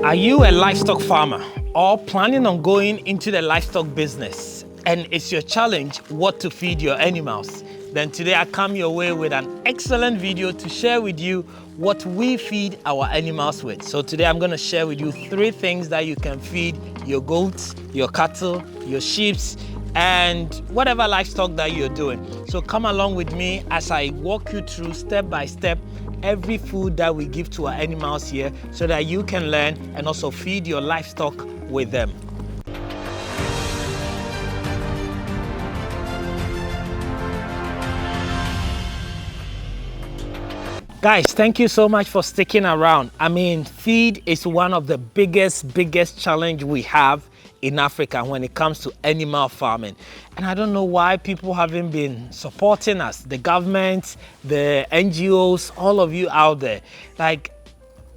Are you a livestock farmer or planning on going into the livestock business and it's your challenge what to feed your animals? Then today I come your way with an excellent video to share with you what we feed our animals with. So today I'm going to share with you 3 things that you can feed your goats, your cattle, your sheep, and whatever livestock that you're doing. So come along with me as I walk you through step by step every food that we give to our animals here so that you can learn and also feed your livestock with them. Guys, thank you so much for sticking around. I mean, feed is one of the biggest challenge we have in Africa when it comes to animal farming. And I don't know why people haven't been supporting us, the government, the NGOs, all of you out there. Like,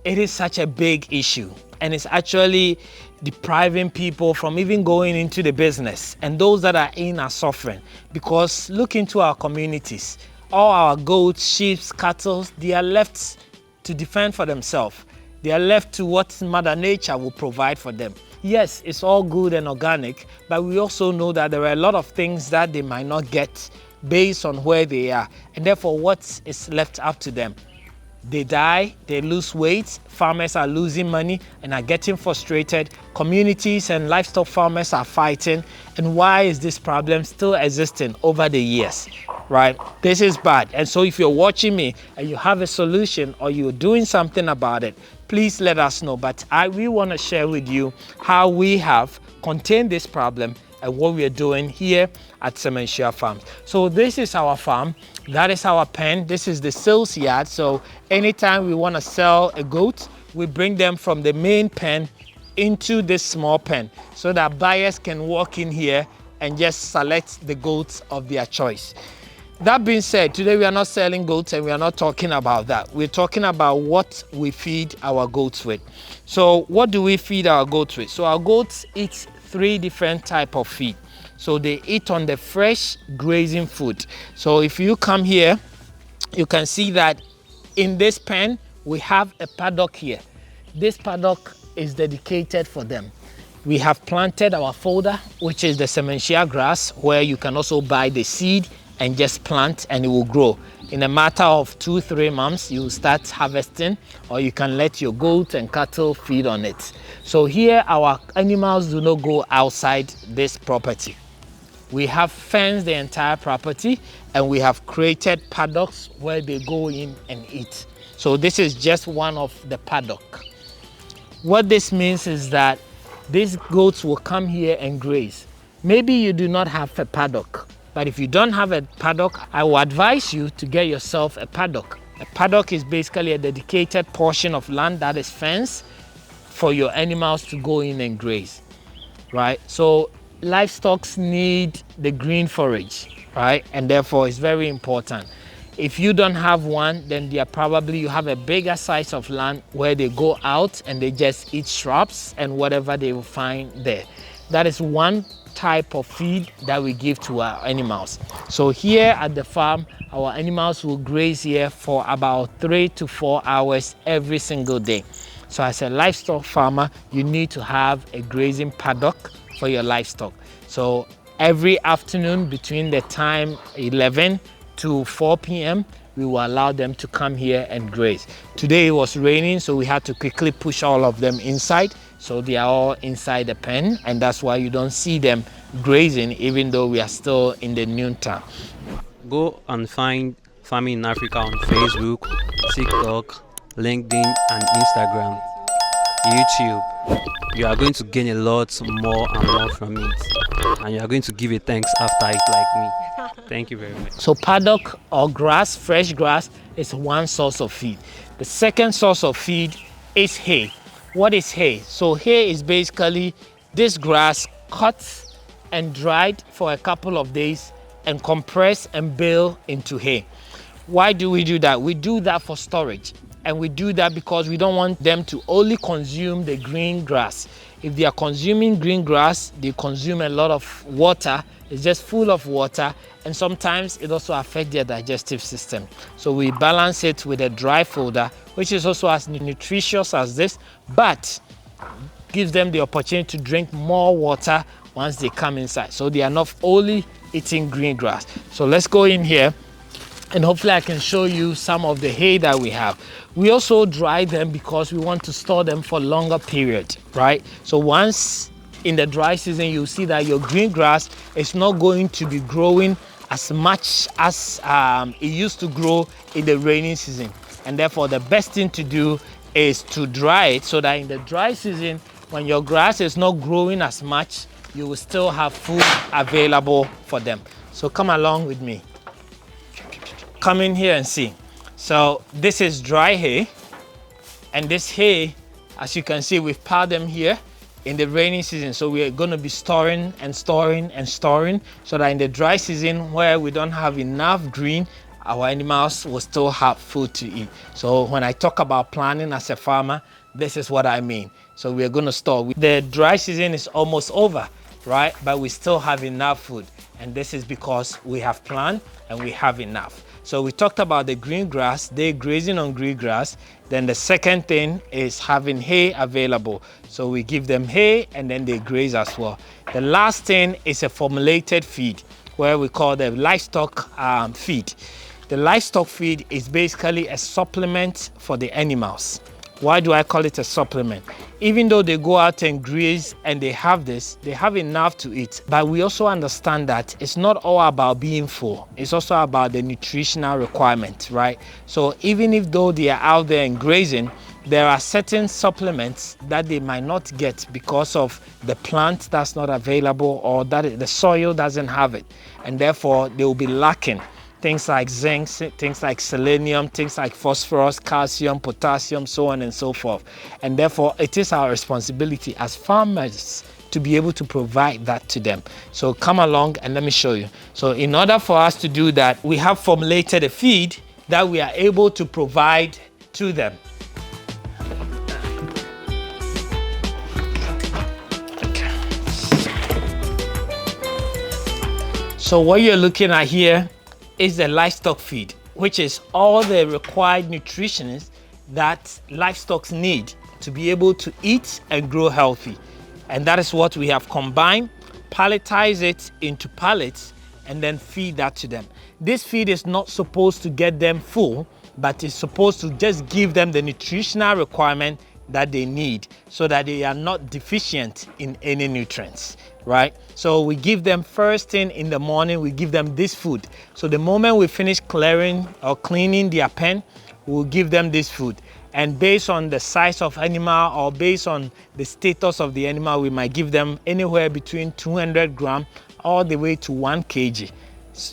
it is such a big issue and it's actually depriving people from even going into the business, and those that are in are suffering because look into our communities. All our goats, sheep, cattle, they are left to defend for themselves. They are left to what Mother Nature will provide for them. Yes, it's all good and organic, but we also know that there are a lot of things that they might not get based on where they are, and therefore what is left up to them. They die, they lose weight, farmers are losing money and are getting frustrated. Communities and livestock farmers are fighting. And why is this problem still existing over the years? Right? This is bad. And so if you're watching me and you have a solution or you're doing something about it, please let us know. But we want to share with you how we have contained this problem and what we are doing here at Semanhyia Farms. So this is our farm. That is our pen. This is the sales yard. So anytime we want to sell a goat, we bring them from the main pen into this small pen so that buyers can walk in here and just select the goats of their choice. That being said, today we are not selling goats and we are not talking about that. We're talking about what we feed our goats with. So what do we feed our goats with? So our goats eat 3 different types of feed. So they eat on the fresh grazing food. So if you come here, you can see that in this pen, we have a paddock here. This paddock is dedicated for them. We have planted our fodder, which is the Semanhyia grass, where you can also buy the seed and just plant and it will grow. In a matter of 2-3 months, you will start harvesting, or you can let your goat and cattle feed on it. So here, our animals do not go outside this property. We have fenced the entire property and we have created paddocks where they go in and eat. So this is just one of the paddock. What this means is that these goats will come here and graze. Maybe you do not have a paddock, but if you don't have a paddock, I will advise you to get yourself a paddock. A paddock is basically a dedicated portion of land that is fenced for your animals to go in and graze, right? So livestock need the green forage, right? And therefore it's very important. If you don't have one, then you have a bigger size of land where they go out and they just eat shrubs and whatever they will find there. That is one type of feed that we give to our animals. So here at the farm, our animals will graze here for about 3 to 4 hours every single day. So as a livestock farmer, you need to have a grazing paddock for your livestock. So every afternoon between the time 11 to 4 p.m., we will allow them to come here and graze. Today it was raining, so we had to quickly push all of them inside. So they are all inside the pen, and that's why you don't see them grazing even though we are still in the noontime. Go and find Farming in Africa on Facebook, TikTok, LinkedIn and Instagram, YouTube. You are going to gain a lot more and more from it, and you are going to give a thanks after it like me. Thank you very much. So paddock or grass, fresh grass, is one source of feed. The second source of feed is hay. What is hay? So hay is basically this grass cut and dried for a couple of days and compressed and baled into hay. Why do we do that? We do that for storage. And we do that because we don't want them to only consume the green grass. If they are consuming green grass, they consume a lot of water. It's just full of water, and sometimes it also affects their digestive system. So we balance it with a dry fodder, which is also as nutritious as this, but gives them the opportunity to drink more water once they come inside. So they are not only eating green grass. So let's go in here and hopefully I can show you some of the hay that we have. We also dry them because we want to store them for longer period, right? So once in the dry season, you'll see that your green grass is not going to be growing as much as it used to grow in the rainy season. And therefore, the best thing to do is to dry it so that in the dry season, when your grass is not growing as much, you will still have food available for them. So come along with me. Come in here and see. So this is dry hay, and this hay, as you can see, we've piled them here in the rainy season. So we are going to be storing and storing and storing so that in the dry season where we don't have enough green, our animals will still have food to eat. So when I talk about planning as a farmer, this is what I mean. So we are going to store. The dry season is almost over, right? But we still have enough food. And this is because we have planned and we have enough. So we talked about the green grass, they're grazing on green grass. Then the second thing is having hay available. So we give them hay and then they graze as well. The last thing is a formulated feed, where we call the livestock feed. The livestock feed is basically a supplement for the animals. Why do I call it a supplement? Even though they go out and graze and they have this, they have enough to eat. But we also understand that it's not all about being full. It's also about the nutritional requirement, right? So even if though they are out there and grazing, there are certain supplements that they might not get because of the plant that's not available or that the soil doesn't have it. And therefore, they will be lacking. Things like zinc, things like selenium, things like phosphorus, calcium, potassium, so on and so forth. And therefore, it is our responsibility as farmers to be able to provide that to them. So come along and let me show you. So in order for us to do that, we have formulated a feed that we are able to provide to them. Okay. So what you're looking at here is the livestock feed, which is all the required nutrients that livestock need to be able to eat and grow healthy. And that is what we have combined, palletize it into pallets, and then feed that to them. This feed is not supposed to get them full, but it's supposed to just give them the nutritional requirement that they need so that they are not deficient in any nutrients, right? So we give them first thing in the morning, we give them this food. So the moment we finish clearing or cleaning their pen, we'll give them this food. And based on the size of animal or based on the status of the animal, we might give them anywhere between 200 grams all the way to 1 kg,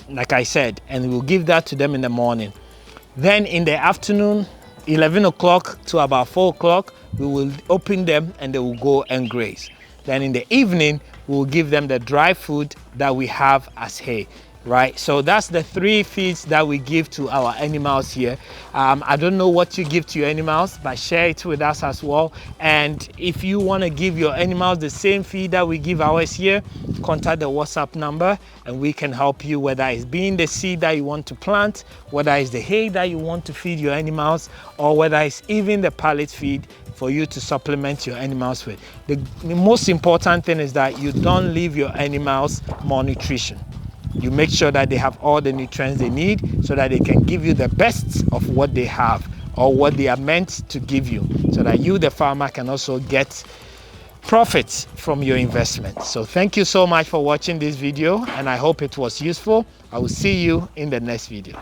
like I said, and we'll give that to them in the morning. Then in the afternoon, 11 o'clock to about 4 o'clock, we will open them and they will go and graze. Then in the evening, we will give them the dry food that we have as hay, right? So that's the 3 feeds that we give to our animals here. I don't know what you give to your animals, but share it with us as well. And if you want to give your animals the same feed that we give ours here, contact the WhatsApp number and we can help you, whether it's being the seed that you want to plant, whether it's the hay that you want to feed your animals, or whether it's even the pellet feed for you to supplement your animals with. The most important thing is that you don't leave your animals malnutrition. You make sure that they have all the nutrients they need so that they can give you the best of what they have or what they are meant to give you, so that you, the farmer, can also get profits from your investment. So thank you so much for watching this video, and I hope it was useful. I will see you in the next video.